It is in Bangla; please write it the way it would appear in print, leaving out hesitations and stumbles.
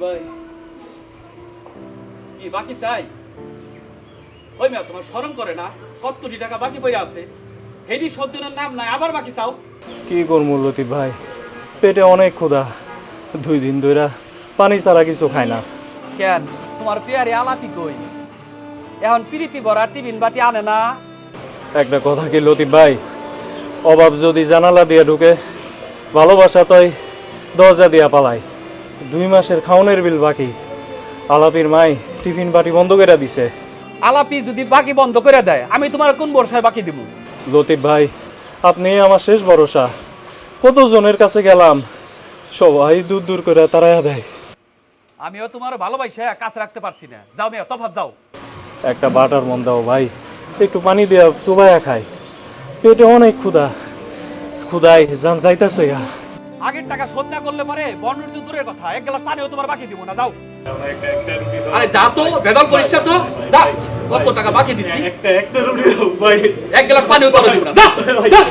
ভাই কি বাকি চাই? ওই মেয়ে তোমার শরম করে না? কত কোটি টাকা বাকি পড়ে আছে, হেডি সদ্যনের নাম নাই, আবার বাকি চাও? কি করবো লতিফ ভাই, পেটে অনেক ক্ষুধা, 2 দিন ধরে পানি ছাড়া কিছু খাই না। কেন তোমার পেয়ারে আলাপি কই? এখন প্রীতি ভরা টিফিন বাটি আনে না? একটা কথা কি লতিফ ভাই, অভাব যদি জানালা দিয়ে ঢুকে, ভালোবাসা তই দরজা দিয়া পালায়। 2 মাসের খাওনের বিল বাকি, আলাপির মাই টিফিন বাটি বন্ধ করে দিছে। আলাপি যদি বাকি বন্ধ করে দেয়, আমি তোমার কোন বর্ষায় বাকি দিব? লতিফ ভাই, আপনি আমার শেষ ভরসা। কতজনের কাছে গেলাম, সবাই দূর দূর করে তারাইয়া দেয়। আমিও তোমার ভালোবাসা কাছে রাখতে পারছি না। যাও মেয়ে, তফাৎ যাও। একটা বাটার মন দাও ভাই, একটু পানি দেওয়া চুবাইয়া খাই, পেটে অনেক ক্ষুধা, ক্ষুধায় জান যাইতেছে। আগের টাকা শোধ না করলে পরে বর্ণের তো দূরের কথা, এক গ্লাস পানিও তোমার বাকি দিব না। যাও। আরে যা তো, বেদল করিস না তো। যা, কত টাকা বাকি দিছি, একটা রুটি দাও ভাই, এক গ্লাস পানিও তোমার দিব না। যা, যা।